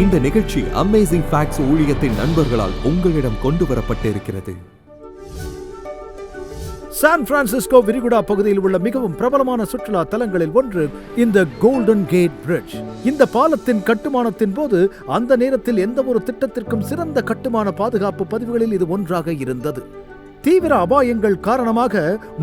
இந்த நிகழ்ச்சி amazing facts ஊழியத்தின் நண்பர்களால் உங்களிடம் கொண்டு வரப்பட்டிருக்கிறது. சான் பிரான்சிஸ்கோ விரிகுடா பகுதியில் உள்ள மிகவும் பிரபலமான சுற்றுலா தலங்களில் ஒன்று இந்த கோல்டன் கேட் பிரிட்ஜ். இந்த பாலத்தின் கட்டுமானத்தின் போது அந்த நேரத்தில் எந்த ஒரு திட்டத்திற்கும் சிறந்த கட்டுமான பாதுகாப்பு பதிவுகளில் இது ஒன்றாக இருந்தது. தீவிர அபாயங்கள் காரணமாக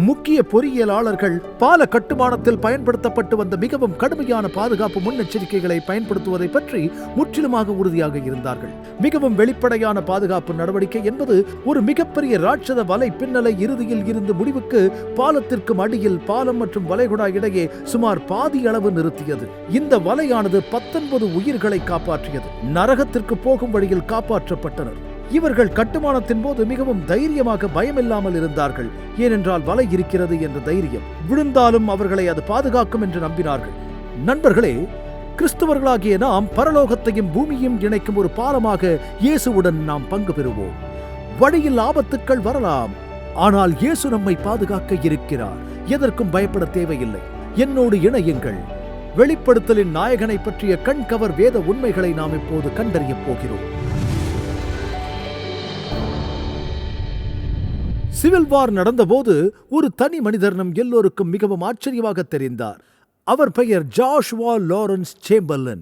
முக்கிய பொறியியலாளர்கள் பால கட்டுமானத்தில் பயன்படுத்தப்பட்டு வந்த மிகவும் கடுமையான பாதுகாப்பு முன்னெச்சரிக்கைகளை பயன்படுத்துவதை பற்றி முற்றிலுமாக உறுதியாக இருந்தார்கள். மிகவும் வெளிப்படையான பாதுகாப்பு நடவடிக்கை என்பது ஒரு மிகப்பெரிய ராட்சத வலை பின்னலை இறுதியில் இருந்து முடிவுக்கு பாலத்திற்கும் அடியில் பாலம் மற்றும் வளைகுடா இடையே சுமார் பாதி அளவு நிறுத்தியது. இந்த வலையானது 19 உயிர்களை காப்பாற்றியது. நரகத்திற்கு போகும் வழியில் காப்பாற்றப்பட்டனர். இவர்கள் கட்டுமானத்தின் போது மிகவும் தைரியமாக பயமில்லாமல் இருந்தார்கள். ஏனென்றால் வலை இருக்கிறது என்ற தைரியம். விழுந்தாலும் அவர்களை அது பாதுகாக்கும் என்று நம்பினார்கள். நண்பர்களே, கிறிஸ்தவர்களாகிய நாம் பரலோகத்தையும் பூமியையும் இணைக்கும் ஒரு பாலமாக இயேசுவுடன் நாம் பங்கு பெறுவோம். வழியில் ஆபத்துக்கள் வரலாம், ஆனால் இயேசு நம்மை பாதுகாக்க இருக்கிறார். எதற்கும் பயப்பட தேவையில்லை. என்னோடு இணையுங்கள். வெளிப்படுத்தலின் நாயகனை பற்றிய கண்கவர் வேத உண்மைகளை நாம் இப்போது கண்டறிய போகிறோம். சிவில் வார் நடந்தபோது ஒரு தனி மனிதர் நம் எல்லோருக்கும் மிகவும் ஆச்சரியமாக தெரிந்தார். அவர் பெயர் ஜாஷுவா லாரன்ஸ் சேம்பர்லின்.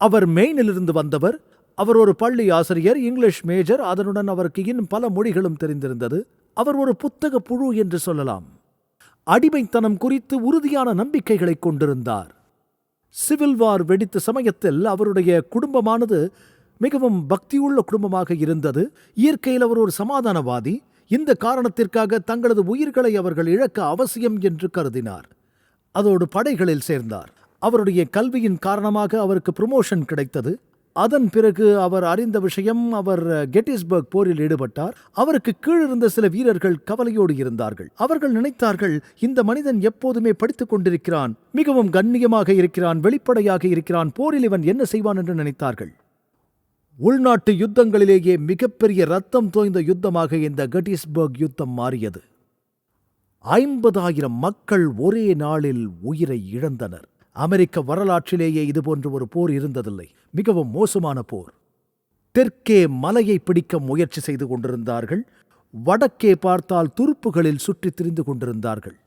அவர் மெயினிலிருந்து வந்தவர். அவர் ஒரு பள்ளி ஆசிரியர், இங்கிலீஷ் மேஜர். அதனுடன் அவருக்கு இன்னும் பல மொழிகளும் தெரிந்திருந்தது. அவர் ஒரு புத்தக புழு என்று சொல்லலாம். அடிமைத்தனம் குறித்து உறுதியான நம்பிக்கைகளை கொண்டிருந்தார். சிவில் வார் வெடித்த சமயத்தில் அவருடைய குடும்பமானது மிகவும் பக்தியுள்ள குடும்பமாக இருந்தது. இயற்கையில் அவர் ஒரு சமாதானவாதி. இந்த காரணத்திற்காக தங்களது உயிர்களை அவர்கள் இழக்க அவசியம் என்று கருதினார். அதோடு படைகளில் சேர்ந்தார். அவருடைய கல்வியின் காரணமாக அவருக்கு ப்ரமோஷன் கிடைத்தது. அதன் பிறகு அவர் அறிந்த விஷயம், அவர் கெட்டிஸ்பர்க் போரில் ஈடுபட்டார். அவருக்கு கீழிருந்த சில வீரர்கள் கவலையோடு இருந்தார்கள். அவர்கள் நினைத்தார்கள், இந்த மனிதன் எப்போதுமே படித்துக் கொண்டிருக்கிறான், மிகவும் கண்ணியமாக இருக்கிறான், வெளிப்படையாக இருக்கிறான், போரில் இவன் என்ன செய்வான் என்று நினைத்தார்கள். உள்நாட்டு யுத்தங்களிலேயே மிகப்பெரிய ரத்தம் தோய்ந்த யுத்தமாக இந்த கெட்டிஸ்பர்க் யுத்தம் மாறியது. 50,000 மக்கள் ஒரே நாளில் உயிரை இழந்தனர். அமெரிக்க வரலாற்றிலேயே இதுபோன்ற ஒரு போர் இருந்ததில்லை. மிகவும் மோசமான போர். தெற்கே மலையை பிடிக்க முயற்சி செய்து கொண்டிருந்தார்கள். வடக்கே பார்த்தால் துருப்புகளில் சுற்றித் திரிந்து கொண்டிருந்தார்கள்.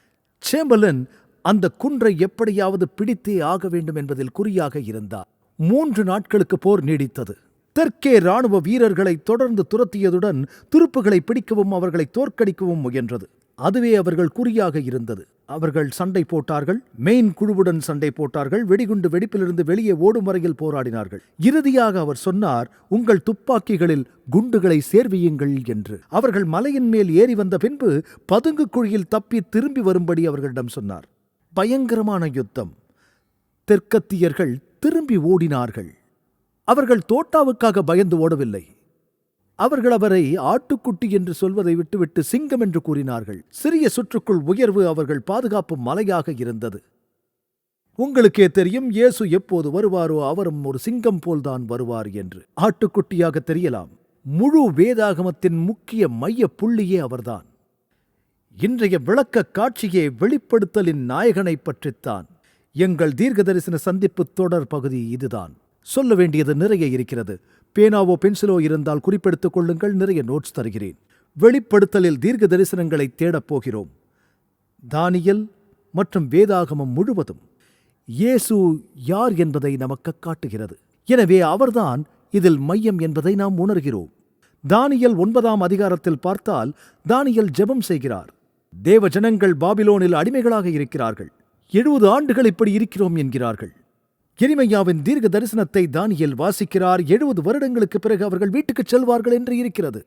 சேம்பர்லின் அந்த குன்றை எப்படியாவது பிடித்தே ஆக வேண்டும் என்பதில் குறியாக இருந்தார். 3 நாட்களுக்கு போர் நீடித்தது. தெற்கே இராணுவ வீரர்களை தொடர்ந்து துரத்தியதுடன் துருப்புகளை பிடிக்கவும் அவர்களை தோற்கடிக்கவும் முயன்றது. அதுவே அவர்கள் குறியாக இருந்தது. அவர்கள் சண்டை போட்டார்கள். மெயின் குழுவுடன் சண்டை போட்டார்கள். வெடிகுண்டு வெடிப்பிலிருந்து வெளியே ஓடும் வரையில் போராடினார்கள். இறுதியாக அவர் சொன்னார், உங்கள் துப்பாக்கிகளில் குண்டுகளை சேர்வியுங்கள் என்று. அவர்கள் மலையின் மேல் ஏறி வந்த பின்பு பதுங்கு குழியில் தப்பி திரும்பி வரும்படி அவர்களிடம் சொன்னார். பயங்கரமான யுத்தம். தெற்கத்தியர்கள் திரும்பி ஓடினார்கள். அவர்கள் தோட்டாவுக்காக பயந்து ஓடவில்லை. அவர்கள் அவரை ஆட்டுக்குட்டி என்று சொல்வதை விட்டுவிட்டு சிங்கம் என்று கூறினார்கள். சிறிய சுற்றுக்குள் உயர்வு அவர்கள் பாதுகாப்பு மலையாக இருந்தது. உங்களுக்கே தெரியும், இயேசு எப்போது வருவாரோ அவரும் ஒரு சிங்கம் போல்தான் வருவார் என்று. ஆட்டுக்குட்டியாக தெரியலாம். முழு வேதாகமத்தின் முக்கிய மைய புள்ளியே அவர்தான். இன்றைய விளக்க காட்சியே வெளிப்படுத்தலின் நாயகனை பற்றித்தான். எங்கள் தீர்க்க தரிசன சந்திப்பு தொடர் பகுதி இதுதான். சொல்ல வேண்டியது நிறைய இருக்கிறது. பேனாவோ பென்சிலோ இருந்தால் குறிப்பெடுத்துக் கொள்ளுங்கள். நிறைய நோட்ஸ் தருகிறேன். வெளிப்படுத்தலில் தீர்க்க தரிசனங்களை தேடப் போகிறோம். தானியேல் மற்றும் வேதாகமம் முழுவதும் இயேசு யார் என்பதை நமக்கு காட்டுகிறது. எனவே அவர்தான் இதில் மையம் என்பதை நாம் உணர்கிறோம். தானியேல் 9ஆம் அதிகாரத்தில் பார்த்தால் தானியேல் ஜெபம் செய்கிறார். தேவ ஜனங்கள் பாபிலோனில் அடிமைகளாக இருக்கிறார்கள். 70 ஆண்டுகள் இப்படி இருக்கிறோம் என்கிறார்கள். எரேமியாவின் தீர்க்க தரிசனத்தை தானியேல் வாசிக்கிறார். 70 வருடங்களுக்கு பிறகு அவர்கள் வீட்டுக்கு செல்வார்கள் என்று இருக்கிறது.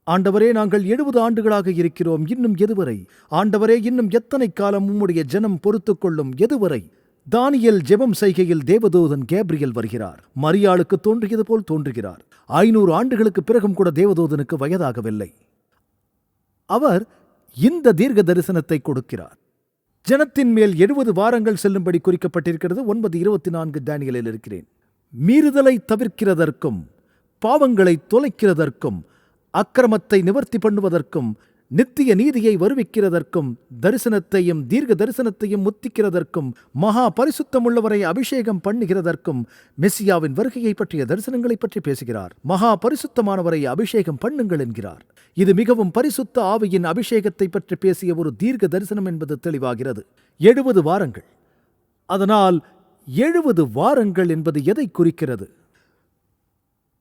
ஆண்டவரே, நாங்கள் 70 ஆண்டுகளாக இருக்கிறோம், இன்னும் எதுவரை? ஆண்டவரே, இன்னும் எத்தனை காலம் உம்முடைய ஜனம் பொறுத்துக் கொள்ளும்? எதுவரை? தானியேல் ஜெபம் செய்கையில் தேவதூதன் கேப்ரியல் வருகிறார். மரியாளுக்கு தோன்றியது போல் தோன்றுகிறார். 500 ஆண்டுகளுக்கு பிறகும் கூட தேவதூதனுக்கு வயதாகவில்லை. அவர் இந்த தீர்க்க தரிசனத்தை கொடுக்கிறார். ஜனத்தின் மேல் 70 வாரங்கள் செல்லும்படி குறிக்கப்பட்டிருக்கிறது. 9:24 தானியேலில் இருக்கிறேன். மீறுதலை தவிர்க்கிறதற்கும், பாவங்களை தொலைக்கிறதற்கும், அக்கிரமத்தை நிவர்த்தி பண்ணுவதற்கும், நித்திய நீதியை வருவிக்கிறதற்கும் தரிசனத்தையும் தீர்க்க தரிசனத்தையும் முத்திக்கிறதற்கும் மகா பரிசுத்தமுள்ளவரை அபிஷேகம் பண்ணுகிறதற்கும் மெசியாவின் வருகையை பற்றிய தரிசனங்களை பற்றி பேசுகிறார். மகா பரிசுத்தமானவரை அபிஷேகம் பண்ணுங்கள் என்கிறார். இது மிகவும் பரிசுத்த ஆவியின் அபிஷேகத்தை பற்றி பேசிய ஒரு தீர்க்க தரிசனம் என்பது தெளிவாகிறது. 70 வாரங்கள். அதனால் 70 வாரங்கள் என்பது எதை குறிக்கிறது?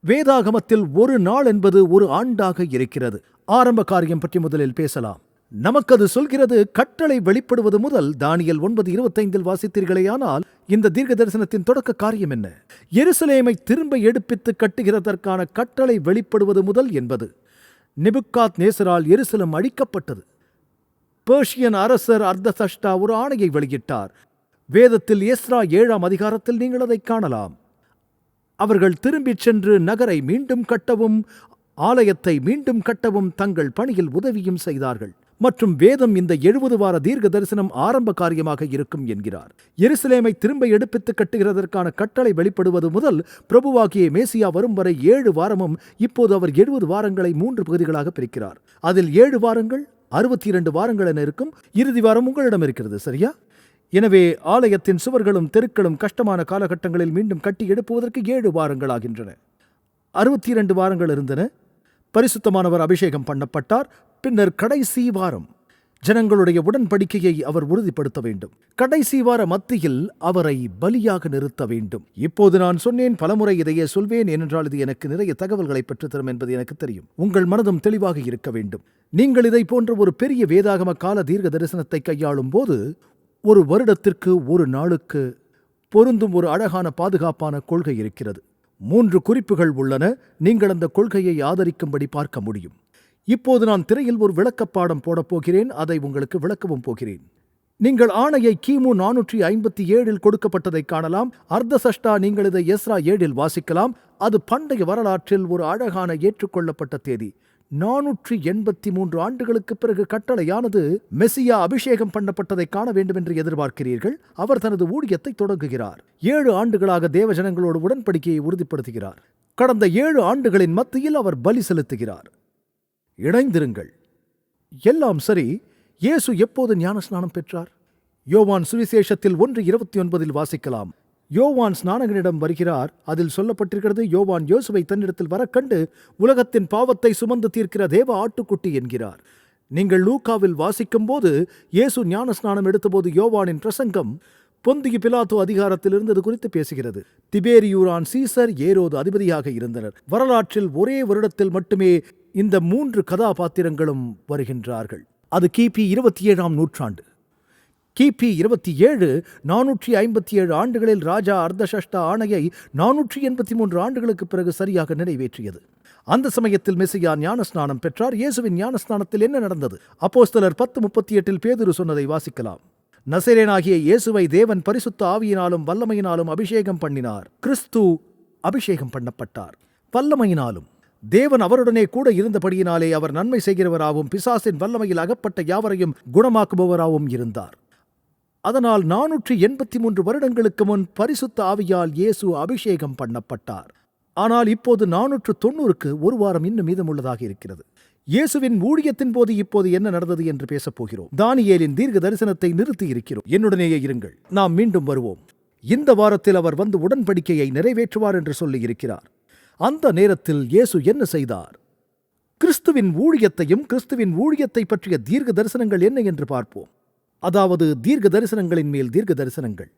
வேதாகமத்தில் ஒரு நாள் என்பது ஒரு ஆண்டாக இருக்கிறது. ஆரம்ப காரியம் பற்றி முதலில் பேசலாம். நமக்கு அது சொல்கிறது, கட்டளை வெளிப்படுவது முதல். தானியேல் 9:25 வாசித்தீர்களேயானால் இந்த தீர்க்க தரிசனத்தின் தொடக்க காரியம் என்ன? எருசலேமை திரும்ப எடுப்பித்து கட்டுகிறதற்கான கட்டளை வெளிப்படுவது முதல் என்பது. நெபுகாத் நேசரால் எருசலேம் அழிக்கப்பட்டது. பெர்ஷியன் அரசர் அர்தசஷ்டா ஒரு ஆணையை வெளியிட்டார். வேதத்தில் எஸ்ரா 7ஆம் அதிகாரத்தில் நீங்கள் அதை காணலாம். அவர்கள் திரும்பிச் சென்று நகரை மீண்டும் கட்டவும் ஆலயத்தை மீண்டும் கட்டவும் தங்கள் பணியில் உதவியும் செய்தார்கள். மற்றும் வேதம் இந்த 70 வார தீர்க்க தரிசனம் ஆரம்ப காரியமாக இருக்கும் என்கிறார். எருசலேமை திரும்ப எடுப்பித்து கட்டுகிறதற்கான கட்டளை வெளிப்படுவது முதல் பிரபுவாகிய மேசியா வரும் வரை 7 வாரமும். இப்போது அவர் 70 வாரங்களை 3 பகுதிகளாக பிரிக்கிறார். அதில் 7 வாரங்கள் 62 வாரங்கள் என இருக்கும். இறுதி வாரம் உங்களிடம் இருக்கிறது, சரியா? எனவே ஆலயத்தின் சுவர்களும் தெருக்களும் கஷ்டமான காலகட்டங்களில் மீண்டும் கட்டி எழுப்புவதற்கு 7 வாரங்கள் ஆகின்றன. 62 வாரங்கள் இருந்தன. பரிசுத்தமானவர் அபிஷேகம் பண்ணப்பட்டார். பின்னர் கடைசி வாரம் ஜனங்களுடைய உடன்படிக்கையை அவர் உறுதிப்படுத்த வேண்டும். கடைசி வார மத்தியில் அவரை பலியாக நிறுத்த வேண்டும். இப்போது நான் சொன்னேன், பலமுறை இதையே சொல்வேன், ஏனென்றால் இது எனக்கு நிறைய தகவல்களை பெற்றுத்தரும் என்பது எனக்கு தெரியும். உங்கள் மனதும் தெளிவாக இருக்க வேண்டும். நீங்கள் இதை போன்ற ஒரு பெரிய வேதாகம கால தீர்க்க தரிசனத்தை கையாளும் போது ஒரு வருடத்திற்கு ஒரு நாளுக்கு பொருந்தும் ஒரு அழகான பாதுகாப்பான கொள்கை இருக்கிறது. 3 குறிப்புகள் உள்ளன. நீங்கள் அந்த கொள்கையை ஆதரிக்கும்படி பார்க்க முடியும். இப்போது நான் திரையில் ஒரு விளக்கப்பாடம் போடப் போகிறேன். அதை உங்களுக்கு விளக்கவும் போகிறேன். நீங்கள் ஆணையை கிமு 457 கொடுக்கப்பட்டதை காணலாம். அர்தசஷ்டா நீங்கள் இதை எஸ்ரா 7 வாசிக்கலாம். அது பண்டைய வரலாற்றில் ஒரு அழகான ஏற்றுக்கொள்ளப்பட்ட தேதி. 483 ஆண்டுகளுக்கு பிறகு கட்டளையானது மெசியா அபிஷேகம் பண்ணப்பட்டதை காண வேண்டும் என்று எதிர்பார்க்கிறீர்கள். அவர் தனது ஊழியத்தை தொடங்குகிறார். 7 ஆண்டுகளாக தேவஜனங்களோடு உடன்படிக்கையை உறுதிப்படுத்துகிறார். கடந்த 7 ஆண்டுகளின் மத்தியில் அவர் பலி செலுத்துகிறார். இணைந்திருங்கள். எல்லாம் சரி. இயேசு எப்போது ஞானஸ்நானம் பெற்றார்? யோவான் சுவிசேஷத்தில் 1:29 வாசிக்கலாம். யோவான் ஸ்நானகனிடம் வருகிறார். அதில் சொல்லப்பட்டிருக்கிறது, யோவான் இயேசுவை தன்னிடத்தில் வர கண்டு உலகத்தின் பாவத்தை சுமந்து தீர்க்கிற தேவ ஆட்டுக்குட்டி என்கிறார். நீங்கள் லூக்காவில் வாசிக்கும் போது இயேசு ஞானஸ்நானம் எடுத்தபோது யோவானின் பிரசங்கம் பொந்தியு பிலாத்து அதிகாரத்தில் இருந்தது குறித்து பேசுகிறது. திபேரியூரான் சீசர் ஏரோது அதிபதியாக இருந்தனர். வரலாற்றில் ஒரே வருடத்தில் மட்டுமே இந்த 3 கதாபாத்திரங்களும் வருகின்றார்கள். அது கிபி 27ஆம் நூற்றாண்டு. கிபி 27 457 ஆண்டுகளில் ராஜா அர்தசஷ்டா ஆணையை 483 ஆண்டுகளுக்கு பிறகு சரியாக நிறைவேற்றியது. அந்த சமயத்தில் மெசியா ஞானஸ்நானம் பெற்றார். இயேசுவின் ஞானஸ்நானத்தில் என்ன நடந்தது? அப்போஸ்தலர் 10:38 பேதுரு சொன்னதை வாசிக்கலாம். நசரேனாகிய இயேசுவை தேவன் பரிசுத்த ஆவியினாலும் வல்லமையினாலும் அபிஷேகம் பண்ணினார். கிறிஸ்து அபிஷேகம் பண்ணப்பட்டார் வல்லமையினாலும். தேவன் அவருடனே கூட இருந்தபடியினாலே அவர் நன்மை செய்கிறவராகவும் பிசாசின் வல்லமையில் அகப்பட்ட யாவரையும் குணமாக்குபவராகவும் இருந்தார். அதனால் 483 வருடங்களுக்கு முன் பரிசுத்த ஆவியால் இயேசு அபிஷேகம் பண்ணப்பட்டார். ஆனால் இப்போது 490க்கு ஒரு வாரம் இன்னும் மீதமுள்ளதாக இருக்கிறது. இயேசுவின் ஊழியத்தின் போது இப்போது என்ன நடந்தது என்று பேசப் போகிறோம். தானியேலின் தீர்க்க தரிசனத்தை நிறுத்தி இருக்கிறோம். என்னுடனேயே இருங்கள், நாம் மீண்டும் வருவோம். இந்த வாரத்தில் அவர் வந்து உடன்படிக்கையை நிறைவேற்றுவார் என்று சொல்லி இருக்கிறார். அந்த நேரத்தில் இயேசு என்ன செய்தார்? கிறிஸ்துவின் ஊழியத்தையும் கிறிஸ்துவின் ஊழியத்தை பற்றிய தீர்க்க தரிசனங்கள் என்ன என்று பார்ப்போம். அதாவது தீர்க்க தரிசனங்களின் மேல் தீர்க்க தரிசனங்கள்.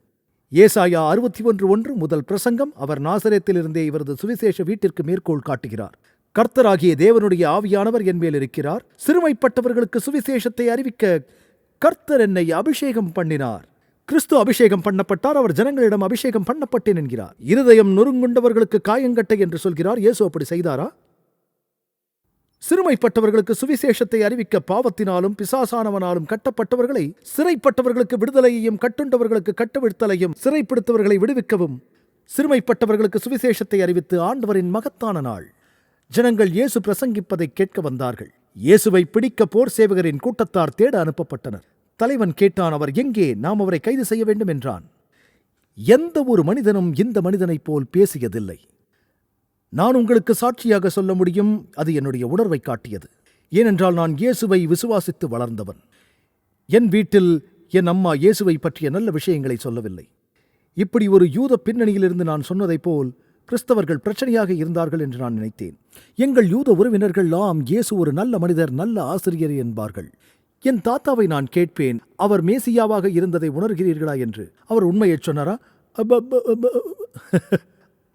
ஏசாயா 61:1 முதல் பிரசங்கம். அவர் நாசரேத்திலிருந்தே இவரது சுவிசேஷ வீட்டிற்கு மேற்கோள் காட்டுகிறார். கர்த்தராகிய தேவனுடைய ஆவியானவர் என் மேல் இருக்கிறார். சிறுமைப்பட்டவர்களுக்கு சுவிசேஷத்தை அறிவிக்க கர்த்தர் என்னை அபிஷேகம் பண்ணினார். கிறிஸ்து அபிஷேகம் பண்ணப்பட்டார். அவர் ஜனங்களிடம் அபிஷேகம் பண்ணப்பட்டேன் என்கிறார். இருதயம் நொறுங்குண்டவர்களுக்கு காயங்கட்டை என்று சொல்கிறார். இயேசு அப்படி செய்தாரா? சிறுமைப்பட்டவர்களுக்கு சுவிசேஷத்தை அறிவிக்க பாவத்தினாலும் பிசாசானவனாலும் கட்டப்பட்டவர்களை, சிறைப்பட்டவர்களுக்கு விடுதலையையும் கட்டுண்டவர்களுக்கு கட்டுவிழ்த்தலையும், சிறைப்படுத்தவர்களை விடுவிக்கவும் சிறுமைப்பட்டவர்களுக்கு சுவிசேஷத்தை அறிவித்து ஆண்டவரின் மகத்தான நாள். ஜனங்கள் இயேசு பிரசங்கிப்பதை கேட்க வந்தார்கள். இயேசுவை பிடிக்க போர் சேவகரின் கூட்டத்தார் தேட அனுப்பப்பட்டனர். தலைவன் கேட்டான், அவர் எங்கே? நாம் அவரை கைது செய்ய வேண்டும் என்றான். எந்த ஒரு மனிதனும் இந்த மனிதனைப் போல் பேசியதில்லை. நான் உங்களுக்கு சாட்சியாக சொல்ல முடியும். அது என்னுடைய உணர்வை காட்டியது. ஏனென்றால் நான் இயேசுவை விசுவாசித்து வளர்ந்தவன். என் வீட்டில் என் அம்மா இயேசுவை பற்றிய நல்ல விஷயங்களை சொல்லவில்லை. இப்படி ஒரு யூத பின்னணியிலிருந்து நான் சொன்னதைப் போல் கிறிஸ்தவர்கள் பிரச்சனையாக இருந்தார்கள் என்று நான் நினைத்தேன். எங்கள் யூத உறவினர்கள் இயேசு ஒரு நல்ல மனிதர், நல்ல ஆசிரியர் என்பார்கள். என் தாத்தாவை நான் கேட்பேன், அவர் மேசியாவாக இருந்ததை உணர்கிறீர்களா என்று. அவர் உண்மையைச் சொன்னாரா?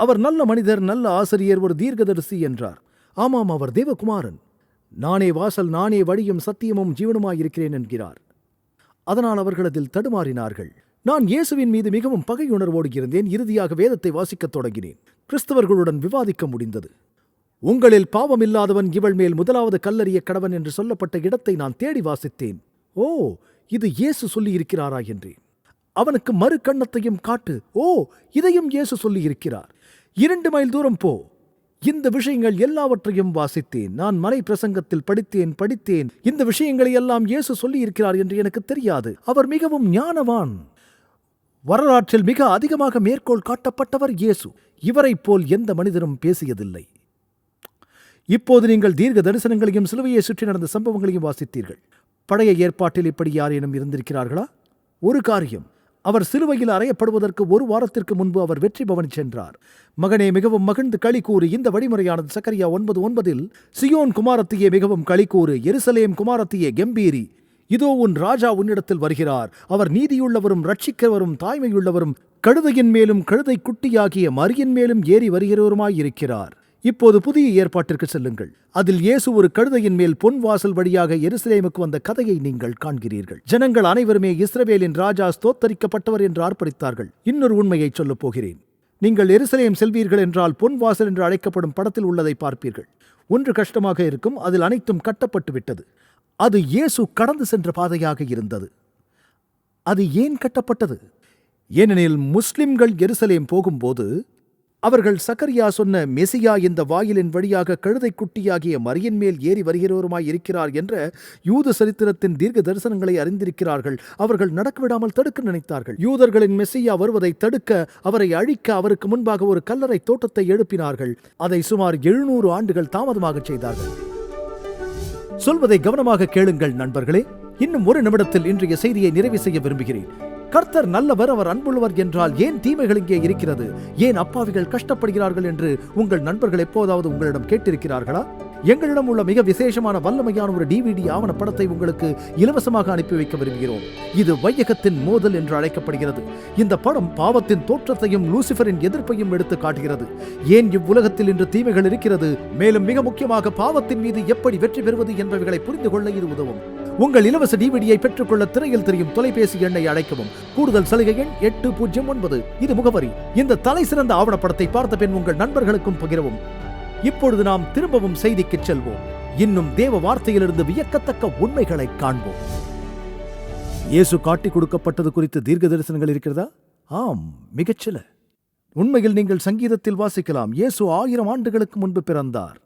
அவர் நல்ல மனிதர், நல்ல ஆசிரியர், ஒரு தீர்க்கதரிசி என்றார். ஆமாம், அவர் தேவகுமாரன். நானே வாசல், நானே வழியும் சத்தியமும் ஜீவனுமாயிருக்கிறேன் என்கிறார். அதனால் அவர்கள் அதில் தடுமாறினார்கள். நான் இயேசுவின் மீது மிகவும் பகையுணர்வோடு இருந்தேன். இறுதியாக வேதத்தை வாசிக்கத் தொடங்கினேன். கிறிஸ்தவர்களுடன் விவாதிக்க முடிந்தது. உங்களில் பாவமில்லாதவன் இவள் மேல் முதலாவது கல்லறிய கடவன் என்று சொல்லப்பட்ட இடத்தை நான் தேடி வாசித்தேன். ஓ, இது இயேசு சொல்லியிருக்கிறாரா என்றேன். அவனுக்கு மறு கண்ணத்தையும் காட்டு. ஓ, இதையும் இயேசு சொல்லியிருக்கிறார். 2 மைல் தூரம் போ. இந்த விஷயங்கள் எல்லாவற்றையும் வாசித்தேன். நான் மறை பிரசங்கத்தில் படித்தேன். இந்த விஷயங்களை எல்லாம் இயேசு சொல்லியிருக்கிறார் என்று எனக்கு தெரியாது. அவர் மிகவும் ஞானவான். வரலாற்றில் மிக அதிகமாக மேற்கோள் காட்டப்பட்டவர் இயேசு. இவரைப் போல் எந்த மனிதரும் பேசியதில்லை. இப்போது நீங்கள் தீர்க்க தரிசனங்களையும் சிலுவையை சுற்றி நடந்த சம்பவங்களையும் வாசித்தீர்கள். பழைய ஏற்பாட்டில் இப்படி யாரேனும் இருந்திருக்கிறார்களா? ஒரு காரியம், அவர் சிலுவையில் அறையப்படுவதற்கு 1 வாரத்திற்கு முன்பு அவர் வெற்றி பவனி சென்றார். மகனே, மிகவும் மகிழ்ந்து களி கூறு. இந்த வழிமுறையானது சகரியா 9:9 சியோன் குமாரத்தியே மிகவும் களி கூறு, எருசலேம் குமாரத்தியே கெம்பீரி. இதோ உன் ராஜா உன்னிடத்தில் வருகிறார். அவர் நீதியுள்ளவரும் இரட்சிக்கிறவரும் தாய்மையுள்ளவரும் கழுதையின் மேலும் கழுதை குட்டியாகிய மரியின் மேலும் ஏறி வருகிறவருமாயிருக்கிறார். இப்போது புதிய ஏற்பாட்டிற்கு செல்லுங்கள். அதில் இயேசு ஒரு கழுதையின் மேல் பொன் வாசல் வழியாக எருசலேமுக்கு வந்த கதையை நீங்கள் காண்கிறீர்கள். ஜனங்கள் அனைவருமே இஸ்ரவேலின் ராஜா ஸ்தோத்தரிக்கப்பட்டவர் என்று ஆர்ப்பரித்தார்கள். இன்னொரு உண்மையை சொல்லப் போகிறேன். நீங்கள் எருசலேம் செல்வீர்கள் என்றால் பொன் வாசல் என்று அழைக்கப்படும் படத்தில் உள்ளதை பார்ப்பீர்கள். ஒன்று கஷ்டமாக இருக்கும், அதில் அனைத்தும் கட்டப்பட்டு விட்டது. அது இயேசு கடந்து சென்ற பாதையாக இருந்தது. அது ஏன் கட்டப்பட்டது? ஏனெனில் முஸ்லிம்கள் எருசலேம் போகும்போது அவர்கள் சகரியா சொன்ன மெசியா இந்த வாயிலின் வழியாக கழுதை குட்டியாகிய மரியின் மேல் ஏறி வருகிறவருமாய் இருக்கிறார் என்ற யூத சரித்திரத்தின் தீர்க்க தரிசனங்களை அறிந்திருக்கிறார்கள். அவர்கள் நடக்கவிடாமல் தடுக்க நினைத்தார்கள். யூதர்களின் மெசியா வருவதை தடுக்க, அவரை அழிக்க அவருக்கு முன்பாக ஒரு கல்லறை தோட்டத்தை எழுப்பினார்கள். அதை சுமார் 700 ஆண்டுகள் தாமதமாக செய்தார்கள். சொல்வதை கவனமாக கேளுங்கள் நண்பர்களே. இன்னும் 1 நிமிடத்தில் இன்றைய செய்தியை நிறைவு செய்ய விரும்புகிறேன். கர்த்தர் நல்லவர், அவர் அன்புள்ளவர் என்றால் ஏன் தீமைகள் இங்கே இருக்கிறது? ஏன் அப்பாவிகள் கஷ்டப்படுகிறார்கள் என்று உங்கள் நண்பர்கள் எப்போதாவது உங்களிடம் கேட்டிருக்கிறார்களா? எங்களிடம் உள்ள மிக விசேஷமான வல்லமையான ஒரு DVD ஆவணப்படத்தை உங்களுக்கு இலவசமாக அனுப்பி வைக்க விரும்புகிறோம். இது வையகத்தின் மோதல் என்று அழைக்கப்படுகிறது. இந்த படம் பாவத்தின் தோற்றத்தையும் லூசிபரின் எதிர்ப்பையும் எடுத்து காட்டுகிறது. ஏன் இவ்வுலகத்தில் இன்று தீமைகள் இருக்கிறது, மேலும் மிக முக்கியமாக பாவத்தின் மீது எப்படி வெற்றி பெறுவது என்பவைகளை புரிந்து கொள்ள இது உதவும். உங்கள் இலவச டிவிடியை பெற்றுக்கொள்ள திரையில் தெரியும் தொலைபேசி எண்ணை அழைக்கவும். கூடுதல் சலுகை எண் 809. இது முகவரி. இந்த தலை சிறந்த ஆவணப்படத்தை பார்த்த பின் உங்கள் நண்பர்களுக்கும் பகிரவும். இப்பொழுது நாம் திரும்பவும் செய்திக்கு செல்வோம். இன்னும் தேவ வார்த்தையிலிருந்து வியக்கத்தக்க உண்மைகளை காண்போம். இயேசு காட்டி கொடுக்கப்பட்டது குறித்து தீர்க்க தரிசனங்கள் இருக்கிறதா? ஆம், மிகச்சில. உண்மையில் நீங்கள் சங்கீதத்தில் வாசிக்கலாம், இயேசு 1000 ஆண்டுகளுக்கு முன்பு பிறந்தார்.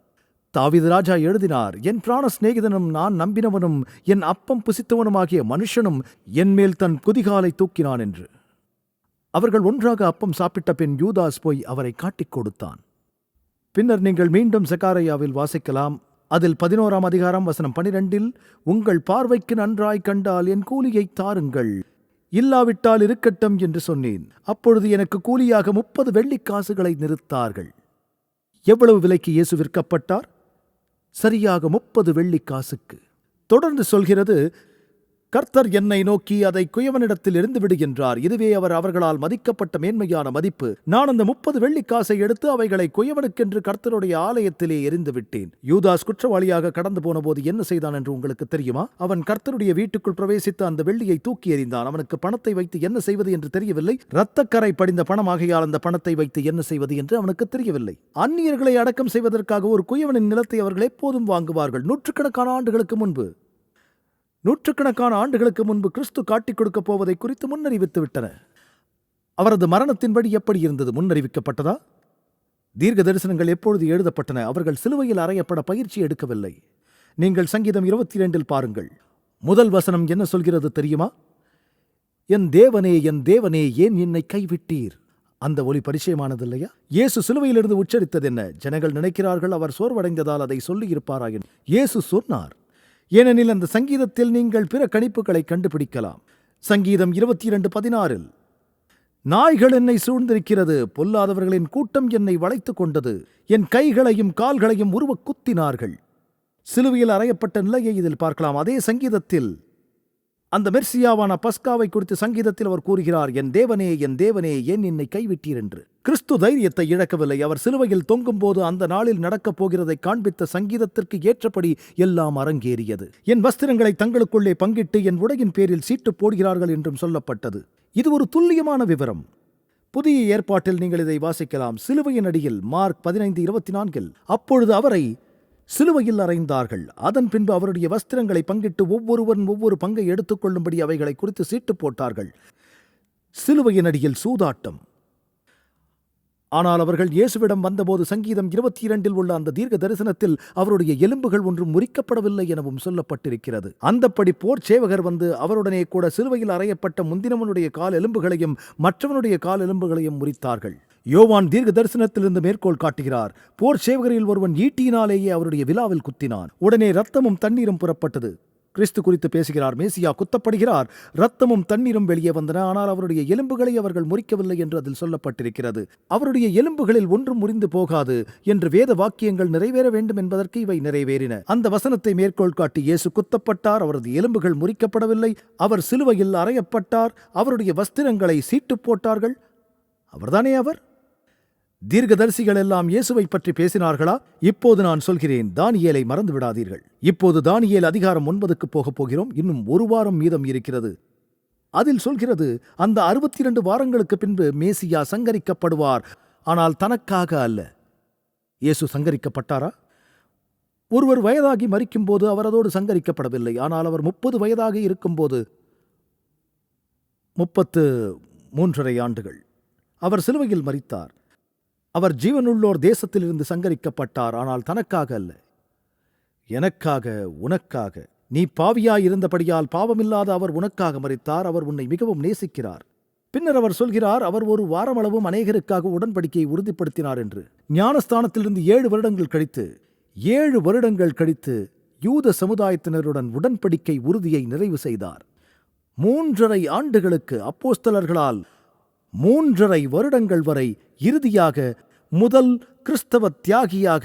தாவீது ராஜா எழுதினார், என் பிராண சிநேகிதனும் நான் நம்பினவனும் என் அப்பம் புசித்தவனுமாகிய மனுஷனும் என் மேல் தன் குதிகாலை தூக்கினான் என்று. அவர்கள் ஒன்றாக அப்பம் சாப்பிட்ட பின் யூதாஸ் போய் அவரை காட்டிக் கொடுத்தான். பின்னர் நீங்கள் மீண்டும் செக்காரியாவில் வாசிக்கலாம். அதில் 11ஆம் அதிகாரம் வசனம் 12, உங்கள் பார்வைக்கு நன்றாய் கண்டால் என் கூலியை தாருங்கள், இல்லாவிட்டால் இருக்கட்டும் என்று சொன்னேன். அப்பொழுது எனக்கு கூலியாக 30 வெள்ளிக்காசுகளை நிறுத்தார்கள். எவ்வளவு விலைக்கு இயேசு விற்கப்பட்டார்? சரியாக 30 வெள்ளிக்காசுக்கு. தொடர்ந்து சொல்கிறது, கர்த்தர் என்னை நோக்கி அதை குயவனிடத்தில் இருந்து விடு என்றார். இதுவே அவர்களால் மதிக்கப்பட்ட மேன்மையான மதிப்பு. நான் அந்த 30 வெள்ளிக்காசை எடுத்து அவைகளை குயவனுக்கென்று கர்த்தருடைய ஆலயத்திலே எரிந்து விட்டேன். யூதாஸ் குற்றவாளியாக கடந்து போன போது என்ன செய்தான் என்று உங்களுக்கு தெரியுமா? அவன் கர்த்தருடைய வீட்டுக்குள் பிரவேசித்து அந்த வெள்ளியை தூக்கி எறிந்தான். அவனுக்கு பணத்தை வைத்து என்ன செய்வது என்று தெரியவில்லை. இரத்தக்கரை படிந்த பணமாகையால் அந்த பணத்தை வைத்து என்ன செய்வது என்று அவனுக்கு தெரியவில்லை. அந்நியர்களை அடக்கம் செய்வதற்காக ஒரு குயவனின் நிலத்தை அவர்கள் எப்போதும் வாங்குவார்கள். நூற்றுக்கணக்கான ஆண்டுகளுக்கு முன்பு கிறிஸ்து காட்டிக் கொடுக்கப் போவதை குறித்து முன்னறிவித்து விட்டன. அவரது மரணத்தின்படி எப்படி இருந்தது? முன்னறிவிக்கப்பட்டதா? தீர்க்க தரிசனங்கள் எப்பொழுது எழுதப்பட்டன? அவர்கள் சிலுவையில் அறையப்பட பயிற்சி எடுக்கவில்லை. நீங்கள் சங்கீதம் 22 பாருங்கள். முதல் வசனம் என்ன சொல்கிறது தெரியுமா? என் தேவனே, என் தேவனே, ஏன் என்னை கைவிட்டீர்? அந்த ஒலி பரிச்சயமானது இல்லையா? இயேசு சிலுவையிலிருந்து உச்சரித்தது என்ன? ஜனங்கள் நினைக்கிறார்கள் அவர் சோர்வடைந்ததால் அதை சொல்லி இருப்பாரா என்று. இயேசு சொன்னார், ஏனெனில் அந்த சங்கீதத்தில் நீங்கள் பிற கணிப்புகளை கண்டுபிடிக்கலாம். சங்கீதம் 22:16 நாய்கள் என்னை சூழ்ந்திருக்கிறது, பொல்லாதவர்களின் கூட்டம் என்னை வளைத்துக் கொண்டது, என் கைகளையும் கால்களையும் உருவக் குத்தினார்கள். சிலுவையில் அறையப்பட்ட நிலையை இதில் பார்க்கலாம். அதே சங்கீதத்தில் அந்த மெர்சியாவான பஸ்காவை குறித்து சங்கீதத்தில் அவர் கூறுகிறார், என் தேவனே ஏன் என்னை கைவிட்டீர் என்று. கிறிஸ்து தைரியத்தை இழக்கவில்லை. அவர் சிலுவையில் தொங்கும் போது அந்த நாளில் நடக்கப் போகிறதை காண்பித்த சங்கீதத்திற்கு ஏற்றபடி எல்லாம் அரங்கேறியது. என் வஸ்திரங்களை தங்களுக்குள்ளே பங்கிட்டு என் உடையின் பேரில் சீட்டு போடுகிறார்கள் என்றும் சொல்லப்பட்டது. இது ஒரு துல்லியமான விவரம். புதிய ஏற்பாட்டில் நீங்கள் இதை வாசிக்கலாம். சிலுவையின் அடியில் மார்க் 15:24 அப்பொழுது அவரை சிலுவையில் அறைந்தார்கள். அதன் பின்பு அவருடைய வஸ்திரங்களை பங்கிட்டு ஒவ்வொருவன் ஒவ்வொரு பங்கை எடுத்துக்கொள்ளும்படி அவைகளை குறித்து சீட்டு போட்டார்கள். சிலுவையின் அடியில் சூதாட்டம். ஆனால் அவர்கள் இயேசுவிடம் வந்தபோது சங்கீதம் 22 உள்ள அந்த தீர்க்க தரிசனத்தில் அவருடைய எலும்புகள் ஒன்றும் முறிக்கப்படவில்லை எனவும் சொல்லப்பட்டிருக்கிறது. அந்தப்படி போர் சேவகர் வந்து அவருடனே கூட சிலுவையில் அறையப்பட்ட முந்தினவனுடைய கால் எலும்புகளையும் மற்றவனுடைய கால் எலும்புகளையும் முறித்தார்கள். யோவான் தீர்க்க தரிசனத்திலிருந்து மேற்கோள் காட்டுகிறார். போர் சேவகரில் ஒருவன் ஈட்டியினாலேயே அவருடைய விலாவில் குத்தினான். உடனே இரத்தமும் தண்ணீரும் புறப்பட்டது. கிறிஸ்து குறித்து பேசுகிறார். மேசியா குத்தப்படுகிறார், இரத்தமும் தண்ணீரும் வெளியே வந்தன. ஆனால் அவருடைய எலும்புகளை அவர்கள் முறிக்கவில்லை என்று அதில் சொல்லப்பட்டிருக்கிறது. அவருடைய எலும்புகளில் ஒன்றும் முறிந்து போகாது என்று வேத வாக்கியங்கள் நிறைவேற வேண்டும் என்பதற்கு இவை நிறைவேறின. அந்த வசனத்தை மேற்கோள் காட்டி இயேசு குத்தப்பட்டார், அவரது எலும்புகள் முறிக்கப்படவில்லை. அவர் சிலுவையில் அறையப்பட்டார், அவருடைய வஸ்திரங்களை சீட்டு போட்டார்கள். அவர்தானே அவர்? தீர்க்கதரிசிகள் எல்லாம் இயேசுவை பற்றி பேசினார்களா? இப்போது நான் சொல்கிறேன், தானியேலை மறந்து விடாதீர்கள். இப்போது தானியேல் அதிகாரம் 9க்கு போகப் போகிறோம். இன்னும் ஒரு வாரம் மீதம் இருக்கிறது. அதில் சொல்கிறது, அந்த 62 வாரங்களுக்கு பின்பு மேசியா சங்கரிக்கப்படுவார், ஆனால் தனக்காக அல்ல. இயேசு சங்கரிக்கப்பட்டாரா? ஒருவர் வயதாகி மரிக்கும் போது அவர் அதோடு சங்கரிக்கப்படவில்லை. ஆனால் அவர் 30 வயதாக இருக்கும்போது 33 ஆண்டுகள் அவர் சிலுவையில் மரித்தார். அவர் ஜீவனுள்ளோர் தேசத்திலிருந்து சங்கரிக்கப்பட்டார், ஆனால் தனக்காக அல்ல, எனக்காக, உனக்காக. நீ பாவியாயிருந்தபடியால் பாவமில்லாத அவர் உனக்காக மரித்தார். அவர் உன்னை மிகவும் நேசிக்கிறார். பின்னர் அவர் சொல்கிறார், அவர் ஒரு வாரமளவும் அநேகருக்காக உடன்படிக்கையை உறுதிப்படுத்தினார் என்று. ஞானஸ்தானத்திலிருந்து 7 வருடங்கள் கழித்து யூத சமுதாயத்தினருடன் உடன்படிக்கை உறுதியை நிறைவு செய்தார். 3½ ஆண்டுகளுக்கு அப்போஸ்தலர்களால் 3½ வருடங்கள் வரை இறுதியாக முதல் கிறிஸ்தவ தியாகியாக,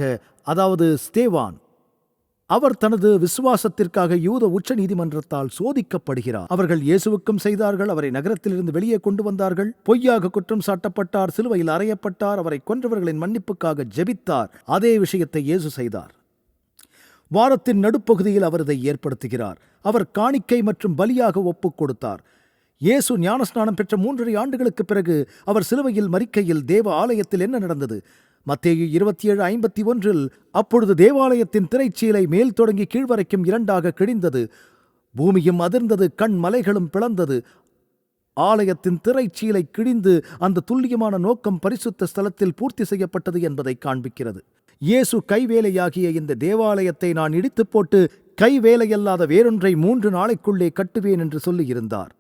அதாவது ஸ்தேவான், அவர் தனது விசுவாசத்திற்காக யூத உச்ச நீதிமன்றத்தால் சோதிக்கப்படுகிறார். அவர்கள் இயேசுவுக்கும் செய்தார்கள். அவரை நகரத்திலிருந்து வெளியே கொண்டு வந்தார்கள். பொய்யாக குற்றம் சாட்டப்பட்டார், சிலுவையில் அறையப்பட்டார். அவரை கொன்றவர்களின் மன்னிப்புக்காக ஜெபித்தார். அதே விஷயத்தை இயேசு செய்தார். வாரத்தின் நடுப்பகுதியில் அவர் இதை ஏற்படுத்துகிறார். அவர் காணிக்கை மற்றும் பலியாக ஒப்புக் கொடுத்தார். இயேசு ஞானஸ்நானம் பெற்ற 3½ ஆண்டுகளுக்கு பிறகு அவர் சிலுவையில் மரிக்கையில் தேவ ஆலயத்தில் என்ன நடந்தது? மத்தேயு 27:51 அப்பொழுது தேவாலயத்தின் திரைச்சீலை மேல் தொடங்கி கீழ்வரைக்கும் 2ஆக கிழிந்தது, பூமியும் அதிர்ந்தது, கண் மலைகளும் பிளந்தது. ஆலயத்தின் திரைச்சீலை கிழிந்து அந்த துல்லியமான நோக்கம் பரிசுத்த ஸ்தலத்தில் பூர்த்தி செய்யப்பட்டது என்பதை காண்பிக்கிறது. இயேசு கைவேலையாகிய இந்த தேவாலயத்தை நான் இடித்து போட்டு கைவேலையல்லாத வேறொன்றை 3 நாளைக்குள்ளே கட்டுவேன் என்று சொல்லியிருந்தார்.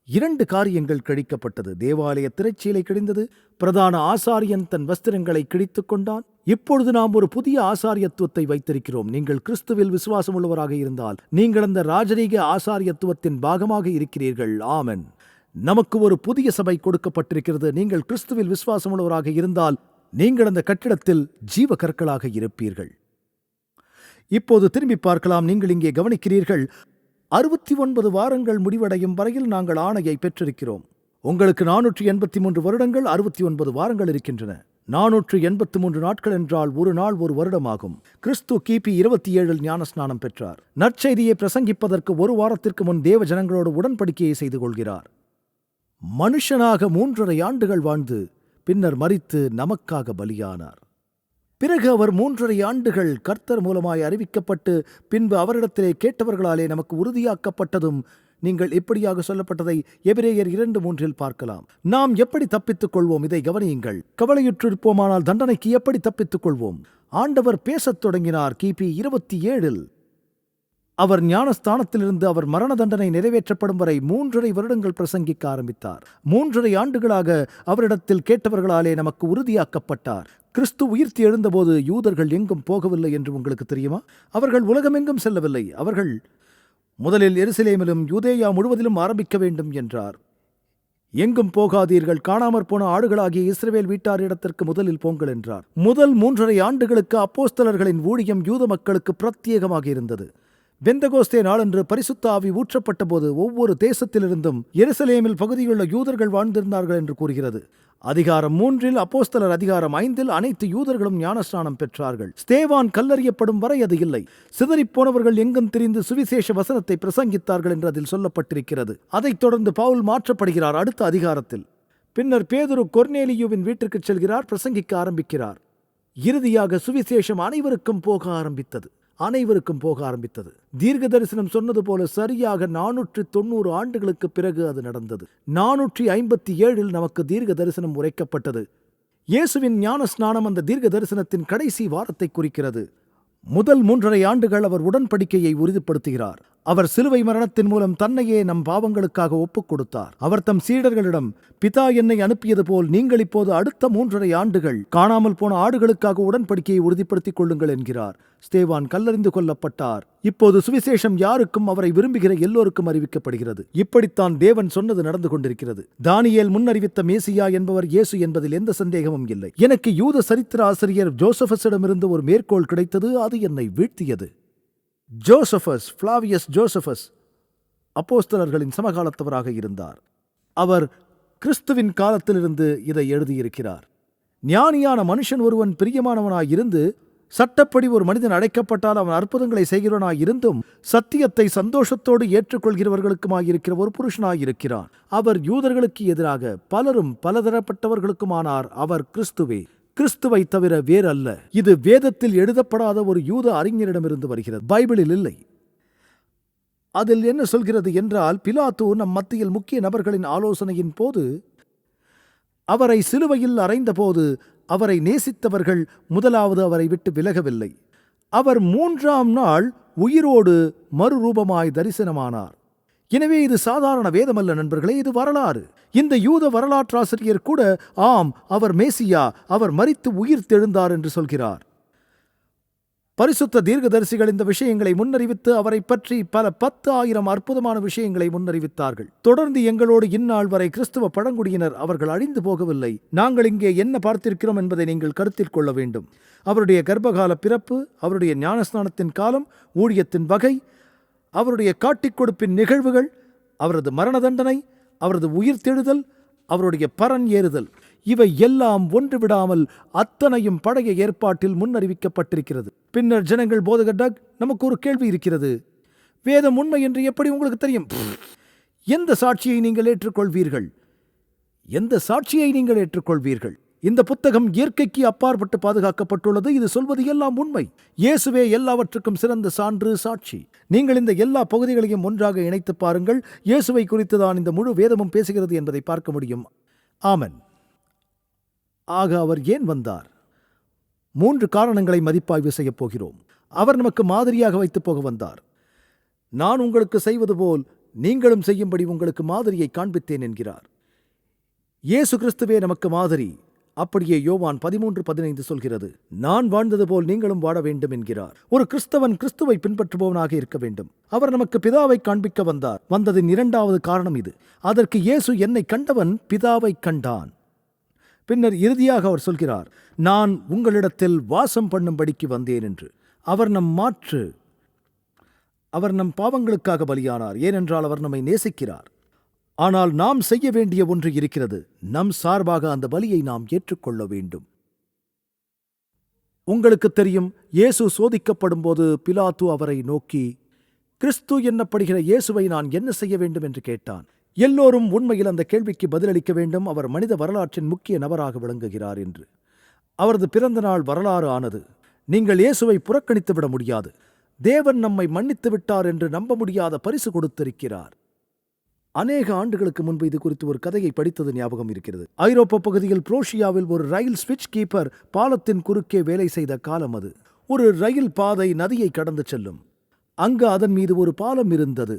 2 காரியங்கள் கிழிக்கப்பட்டது. தேவாலய திரைச்சீலை கிழிந்தது. பிரதான ஆசாரியன் தன் வஸ்திரங்களை கிழித்துக் கொண்டான். இப்பொழுது நாம் ஒரு புதிய ஆசாரியத்துவத்தை வைத்திருக்கிறோம். நீங்கள் கிறிஸ்துவில் விசுவாசம் உள்ளவராக இருந்தால் நீங்கள் அந்த ராஜரீக ஆசாரியத்துவத்தின் பாகமாக இருக்கிறீர்கள். ஆமென். நமக்கு ஒரு புதிய சபை கொடுக்கப்பட்டிருக்கிறது. நீங்கள் கிறிஸ்துவில் விசுவாசம் உள்ளவராக இருந்தால் நீங்கள் அந்த கட்டிடத்தில் ஜீவ கற்களாக இருப்பீர்கள். இப்போது திரும்பி பார்க்கலாம். நீங்கள் இங்கே கவனிக்கிறீர்கள், 69 வாரங்கள் முடிவடையும் வரையில் நாங்கள் ஆணையை பெற்றிருக்கிறோம். உங்களுக்கு 483 வருடங்கள், 69 வாரங்கள் இருக்கின்றன. 483 நாட்கள் என்றால் ஒரு நாள் ஒரு வருடமாகும். கிறிஸ்து கிபி 27 ஞானஸ்நானம் பெற்றார். நற்செய்தியை பிரசங்கிப்பதற்கு 1 வாரத்திற்கு முன் தேவ ஜனங்களோடு உடன்படிக்கையை செய்து கொள்கிறார். மனுஷனாக 3½ ஆண்டுகள் வாழ்ந்து பின்னர் மரித்து நமக்காக பலியானார். பிறகு அவர் 3½ ஆண்டுகள் கர்த்தர் மூலமாய் அறிவிக்கப்பட்டு பின்பு அவரிடத்திலே கேட்டவர்களாலே நமக்கு உறுதியாக்கப்பட்டதும் நீங்கள் இப்படியாக சொல்லப்பட்டதை எபிரேயர் 2:3 பார்க்கலாம். நாம் எப்படி தப்பித்துக் கொள்வோம்? இதை கவனியுங்கள். கவலையுற்றிருப்போமானால் தண்டனைக்கு எப்படி தப்பித்துக் கொள்வோம்? ஆண்டவர் பேசத் தொடங்கினார் கிபி 27. அவர் ஞானஸ்தானத்திலிருந்து அவர் மரண தண்டனை நிறைவேற்றப்படும் வரை 3.5 வருடங்கள் பிரசங்கிக்க ஆரம்பித்தார். 3.5 ஆண்டுகளாக அவரிடத்தில் கேட்டவர்களாலே நமக்கு உறுதியாக்கப்பட்டார். கிறிஸ்து உயிர்த்தி எழுந்தபோது யூதர்கள் எங்கும் போகவில்லை என்று உங்களுக்கு தெரியுமா? அவர்கள் உலகமெங்கும் செல்லவில்லை. அவர்கள் முதலில் எருசலேமிலும் யூதேயா முழுவதிலும் ஆரம்பிக்க வேண்டும் என்றார். எங்கும் போகாதீர்கள், காணாமற் போன ஆடுகளாகிய இஸ்ரவேல் வீட்டாரிடத்திற்கு முதலில் போங்கள் என்றார். முதல் 3.5 ஆண்டுகளுக்கு அப்போஸ்தலர்களின் ஊழியம் யூத மக்களுக்கு பிரத்யேகமாக இருந்தது. பெந்தகோஸ்தே நாளன்று பரிசுத்த ஆவி ஊற்றப்பட்ட போது ஒவ்வொரு தேசத்திலிருந்தும் எருசலேமில் பகுதியுள்ள யூதர்கள் வாழ்ந்திருந்தார்கள் என்று கூறுகிறது. அதிகாரம் 3 அப்போஸ்தலர் அதிகாரம் 5 அனைத்து யூதர்களும் ஞானஸ்நானம் பெற்றார்கள். ஸ்தேவான் கல்லறியப்படும் வரை அது இல்லை. சிதறிப்போனவர்கள் எங்கும் திரிந்து சுவிசேஷ வசனத்தை பிரசங்கித்தார்கள் என்று அதில் சொல்லப்பட்டிருக்கிறது. அதைத் தொடர்ந்து பவுல் மாற்றப்படுகிறார் அடுத்த அதிகாரத்தில். பின்னர் பேதுரு கொர்நேலியுவின் வீட்டிற்கு செல்கிறார், பிரசங்கிக்க ஆரம்பிக்கிறார். இறுதியாக சுவிசேஷம் அனைவருக்கும் போக ஆரம்பித்தது. தீர்க்க தரிசனம் சொன்னது போல சரியாக 490 ஆண்டுகளுக்கு பிறகு அது நடந்தது. 457 நமக்கு தீர்க்க தரிசனம் உரைக்கப்பட்டது. இயேசுவின் ஞான ஸ்நானம் அந்த தீர்க்க தரிசனத்தின் கடைசி வாரத்தை குறிக்கிறது. முதல் 3.5 ஆண்டுகள் அவர் உடன்படிக்கையை உறுதிப்படுத்துகிறார். அவர் சிலுவை மரணத்தின் மூலம் தன்னையே நம் பாவங்களுக்காக ஒப்புக் கொடுத்தார். அவர் தம் சீடர்களிடம், பிதா என்னை அனுப்பியது போல் நீங்கள் இப்போது அடுத்த 3.5 ஆண்டுகள் காணாமல் போன ஆடுகளுக்காக உடன்படிக்கையை உறுதிப்படுத்திக் கொள்ளுங்கள் என்கிறார். ஸ்தேவான் கல்லறிந்து கொல்லப்பட்டார். இப்போது சுவிசேஷம் யாருக்கும் அவரை விரும்புகிற எல்லோருக்கும் அறிவிக்கப்படுகிறது. இப்படித்தான் தேவன் சொன்னது நடந்து கொண்டிருக்கிறது. தானியேல் முன்னறிவித்த மேசியா என்பவர் இயேசு என்பதில் எந்த சந்தேகமும் இல்லை. எனக்கு யூத சரித்திர ஆசிரியர் ஜோசபஸிடமிருந்து ஒரு மேற்கோள் கிடைத்தது. அது என்னை வீழ்த்தியது. ஜோசபஸ், ஃபிளாவியஸ் ஜோசபஸ் அப்போஸ்தலர்களின் சமகாலத்தவராக இருந்தார். அவர் கிறிஸ்துவின் காலத்திலிருந்து இதை எழுதியிருக்கிறார். ஞானியான மனுஷன் ஒருவன் பிரியமானவனாயிருந்து, சட்டப்படி ஒரு மனிதன் அடைக்கப்பட்டால் அவன் அற்புதங்களை செய்கிறவனாயிருந்தும் சத்தியத்தை சந்தோஷத்தோடு ஏற்றுக்கொள்கிறவர்களுக்குமாயிருக்கிற ஒரு புருஷனாயிருக்கிறான். அவர் யூதர்களுக்கு எதிராக பலரும் பலதரப்பட்டவர்களுக்குமானார். அவர் கிறிஸ்துவே, கிறிஸ்துவை தவிர வேறு அல்ல. இது வேதத்தில் எழுதப்படாத ஒரு யூத அறிஞரிடமிருந்து வருகிறது, பைபிளில் இல்லை. அதில் என்ன சொல்கிறது என்றால், பிலாத்து நம் மத்தியில் முக்கிய நபர்களின் ஆலோசனையின் போது அவரை சிலுவையில் அறைந்தபோது அவரை நேசித்தவர்கள் முதலாவது அவரை விட்டு விலகவில்லை. அவர் 3ஆம் நாள் உயிரோடு மறுரூபமாய் தரிசனமானார். எனவே இது சாதாரண வேதமல்ல நண்பர்களே, இது வரலாறு. இந்த யூத வரலாற்றாசிரியர் கூட ஆம், அவர் மேசியா, அவர் மரித்து உயிர் தெழுந்தார் என்று சொல்கிறார். பரிசுத்த தீர்க்கதரிசிகள் இந்த விஷயங்களை முன்னறிவித்து அவரை பற்றி பல 10,000 அற்புதமான விஷயங்களை முன்னறிவித்தார்கள். தொடர்ந்து எங்களோடு இந்நாள் வரை கிறிஸ்துவ பழங்குடியினர் அவர்கள் அழிந்து போகவில்லை. நாங்கள் இங்கே என்ன பார்த்திருக்கிறோம் என்பதை நீங்கள் கருத்தில் கொள்ள வேண்டும். அவருடைய கர்ப்பகால பிறப்பு, அவருடைய ஞானஸ்நானத்தின் காலம், ஊழியத்தின் வகை, அவருடைய காட்டிக் கொடுப்பின் நிகழ்வுகள், அவரது மரண தண்டனை, அவரது உயிர்த்தெழுதல், அவருடைய பரன் ஏறுதல், இவை எல்லாம் ஒன்று விடாமல் அத்தனையும் பழைய ஏற்பாட்டில் முன்னறிவிக்கப்பட்டிருக்கிறது. பின்னர் ஜனங்கள், போதகர் டக், நமக்கு ஒரு கேள்வி இருக்கிறது. வேதம் உண்மை என்று எப்படி உங்களுக்கு தெரியும்? எந்த சாட்சியை நீங்கள் ஏற்றுக்கொள்வீர்கள்? இந்த புத்தகம் இயற்கைக்கு அப்பாற்பட்டு பாதுகாக்கப்பட்டுள்ளது. இது சொல்வது எல்லாம் உண்மை. இயேசுவே எல்லாவற்றுக்கும் சிறந்த சான்று, சாட்சி. நீங்கள் இந்த எல்லா பகுதிகளையும் ஒன்றாக இணைத்து பாருங்கள். இயேசுவை குறித்து தான் இந்த முழு வேதமும் பேசுகிறது என்பதை பார்க்க முடியும். ஆமென். ஆக அவர் ஏன் வந்தார்? 3 காரணங்களை மதிப்பாய்வு செய்யப் போகிறோம். அவர் நமக்கு மாதிரியாக வைத்து போக வந்தார். நான் உங்களுக்கு செய்வது போல் நீங்களும் செய்யும்படி உங்களுக்கு மாதிரியை காண்பித்தேன் என்கிறார். இயேசு கிறிஸ்துவே நமக்கு மாதிரி. அப்படியே யோவான் 13:15 சொல்கிறது, நான் வாழ்ந்தது போல் நீங்களும் வாழ வேண்டும் என்கிறார். ஒரு கிறிஸ்தவன் கிறிஸ்துவை பின்பற்றுபவனாக இருக்க வேண்டும். அவர் நமக்கு பிதாவை காண்பிக்க வந்தார். வந்ததின் 2வது காரணம் இது. அதற்கு இயேசு, என்னை கண்டவன் பிதாவை கண்டான். பின்னர் இறுதியாக அவர் சொல்கிறார், நான் உங்களிடத்தில் வாசம் பண்ணும்படிக்கு வந்தேன் என்று. அவர் நம் பாவங்களுக்காக பலியானார். ஏனென்றால் அவர் நம்மை நேசிக்கிறார். ஆனால் நாம் செய்ய வேண்டிய ஒன்று இருக்கிறது. நம் சார்பாக அந்த பலியை நாம் ஏற்றுக்கொள்ள வேண்டும். உங்களுக்கு தெரியும், இயேசு சோதிக்கப்படும் போது பிலாத்து அவரை நோக்கி, கிறிஸ்து என்னப்படுகிற இயேசுவை நான் என்ன செய்ய வேண்டும் என்று கேட்டான். எல்லோரும் உண்மையில் அந்த கேள்விக்கு பதிலளிக்க வேண்டும். அவர் மனித வரலாற்றின் முக்கிய நபராக விளங்குகிறார் என்று. அவரது பிறந்த நாள் வரலாறு ஆனது. நீங்கள் இயேசுவை புறக்கணித்து விட முடியாது. தேவன் நம்மை மன்னித்து விட்டார் என்று நம்ப முடியாத பரிசு கொடுத்திருக்கிறார். அநேக ஆண்டுகளுக்கு முன்பு இது குறித்து ஒரு கதையை படித்தது ஞாபகம் இருக்கிறது. ஐரோப்பா பகுதியில் புரோஷியாவில் ஒரு ரயில் ஸ்விட்ச் கீப்பர் பாலத்தின் குறுக்கே வேலை செய்த காலம் அது. ஒரு ரயில் பாதை நதியை கடந்து செல்லும். அங்கு அதன் மீது ஒரு பாலம் இருந்தது.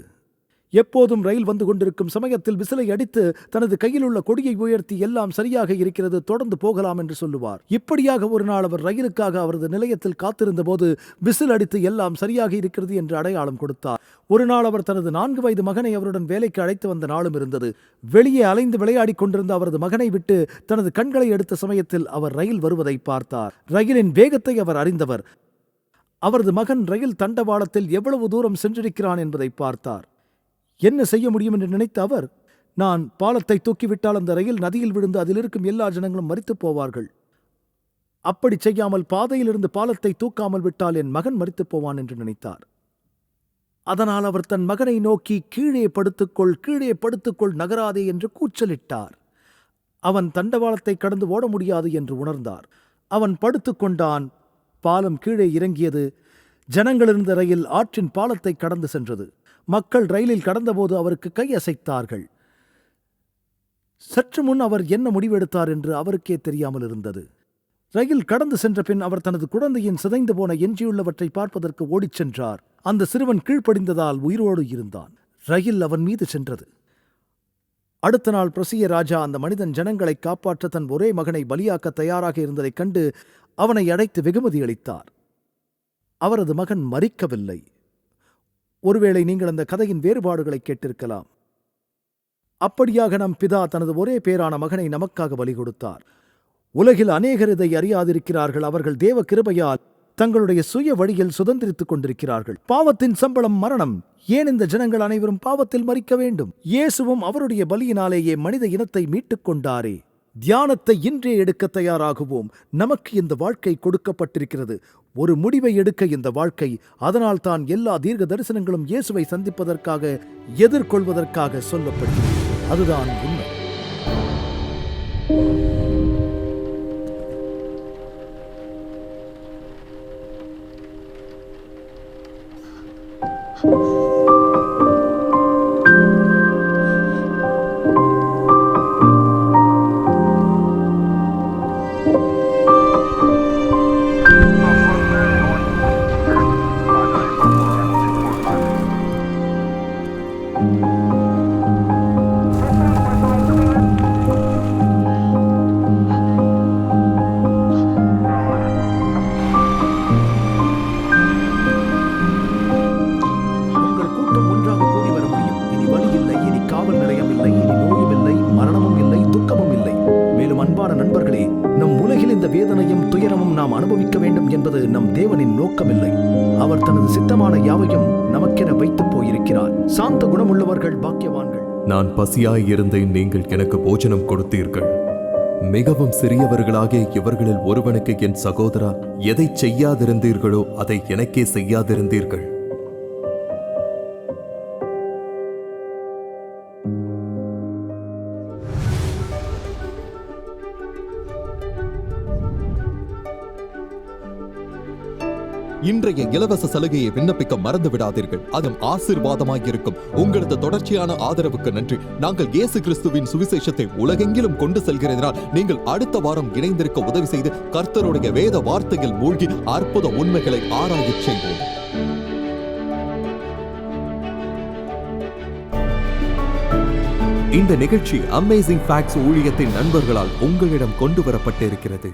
எப்போதும் ரயில் வந்து கொண்டிருக்கும் சமயத்தில் விசிலை அடித்து தனது கையில் உள்ள கொடியை உயர்த்தி எல்லாம் சரியாக இருக்கிறது, தொடர்ந்து போகலாம் என்று சொல்லுவார். இப்படியாக ஒரு நாள் அவர் ரயிலுக்காக அவரது நிலையத்தில் காத்திருந்த போது விசில் அடித்து எல்லாம் சரியாக இருக்கிறது என்று அடையாளம் கொடுத்தார். ஒரு நாள் அவர் தனது 4 வயது மகனை அவருடன் வேலைக்கு அழைத்து வந்த நாளும் இருந்தது. வெளியே அலைந்து விளையாடிக் கொண்டிருந்த அவரது மகனை விட்டு தனது கண்களை எடுத்த சமயத்தில் அவர் ரயில் வருவதை பார்த்தார். ரயிலின் வேகத்தை அவர் அறிந்தவர். அவரது மகன் ரயில் தண்டவாளத்தில் எவ்வளவு தூரம் சென்றிருக்கிறான் என்பதை பார்த்தார். என்ன செய்ய முடியும் என்று நினைத்த அவர், நான் பாலத்தை தூக்கிவிட்டால் அந்த ரயில் நதியில் விழுந்து அதில் இருக்கும் எல்லா ஜனங்களும் மரித்துப் போவார்கள். அப்படி செய்யாமல் பாதையிலிருந்து பாலத்தை தூக்காமல் விட்டால் என் மகன் மரித்துப் போவான் என்று நினைத்தார். அதனால் அவர் தன் மகனை நோக்கி கீழே படுத்துக்கொள், நகராதே என்று கூச்சலிட்டார். அவன் தண்டவாளத்தை கடந்து ஓட முடியாது என்று உணர்ந்தார். அவன் படுத்துக்கொண்டான். பாலம் கீழே இறங்கியது. ஜனங்களிருந்த ரயில் ஆற்றின் பாலத்தை கடந்து சென்றது. மக்கள் ரயிலில் கடந்தபோது அவருக்கு கை அசைத்தார்கள். சற்று முன் அவர் என்ன முடிவெடுத்தார் என்று அவருக்கே தெரியாமல் இருந்தது. ரயில் கடந்து சென்ற பின் அவர் தனது குழந்தையின் சிதைந்து போன எஞ்சியுள்ளவற்றை பார்ப்பதற்கு ஓடிச் சென்றார். அந்த சிறுவன் கீழ்ப்படிந்ததால் உயிரோடு இருந்தான். ரயில் அவன் மீது சென்றது. அடுத்த நாள் பிரசிய ராஜா அந்த மனிதன் ஜனங்களை காப்பாற்ற தன் ஒரே மகனை பலியாக்க தயாராக இருந்ததைக் கண்டு அவனை அழைத்து வெகுமதி அளித்தார். அவரது மகன் மரிக்கவில்லை. ஒருவேளை நீங்கள் அந்த கதையின் வேறுபாடுகளை கேட்டிருக்கலாம். அப்படியாக நம் பிதா தனது ஒரே பேரான மகனை நமக்காக பலி கொடுத்தார். உலகில் அநேகர் இதை அறியாதிருக்கிறார்கள். அவர்கள் தேவ கிருபையால் தங்களுடைய சுய வழியில் சுதந்திரித்துக் கொண்டிருக்கிறார்கள். பாவத்தின் சம்பளம் மரணம். ஏன் இந்த ஜனங்கள் அனைவரும் பாவத்தில் மரிக்க வேண்டும்? இயேசுவும் அவருடைய பலியினாலேயே மனித இனத்தை மீட்டுக் கொண்டாரே. தியானத்தை இன்றே எடுக்க தயாராகுவோம். நமக்கு இந்த வாழ்க்கை கொடுக்கப்பட்டிருக்கிறது. ஒரு முடிவை எடுக்க இந்த வாழ்க்கை. அதனால் தான் எல்லா தீர்க்க தரிசனங்களும் இயேசுவை சந்திப்பதற்காக, எதிர்கொள்வதற்காக சொல்லப்படுகிறது. அதுதான் உண்மை. நண்பர்களே, நம் உலகில் இந்த வேதனையும் துயரமும் நாம் அனுபவிக்க வேண்டும் என்பது நம் தேவனின் நோக்கமில்லை. அவர் தனது சித்தமான யாவையும் நமக்கென வைத்துப் போயிருக்கிறார். சாந்த குணமுள்ளவர்கள் பாக்கியவான்கள். நான் பசியாய் இருந்தேன், நீங்கள் எனக்கு போஜனம் கொடுத்தீர்கள். மிகவும் சிறியவர்களாகிய இவர்களில் ஒருவனுக்கு என் சகோதரா எதை செய்யாதிருந்தீர்களோ அதை எனக்கே செய்யாதிருந்தீர்கள். இன்றைய இலவச சலுகையை விண்ணப்பிக்க மறந்து விடாதீர்கள். அதுவும் ஆசீர்வாதமாயிருக்கும். உங்களது தொடர்ச்சியான ஆதரவுக்கு நன்றி. நாங்கள் இயேசு கிறிஸ்துவின் சுவிசேஷத்தை உலகெங்கிலும் கொண்டு செல்கிறதினால் நீங்கள் அடுத்த வாரம் இணைந்திருக்க உதவி செய்து கர்த்தருடைய வேத வார்த்தையில் மூழ்கி அற்புத உண்மைகளை ஆராயச் செய்வோம். இந்த நிகழ்ச்சி அமேசிங் ஃபேக்ட்ஸ் ஊழியத்தின் நண்பர்களால் உங்களிடம் கொண்டு வரப்பட்டிருக்கிறது.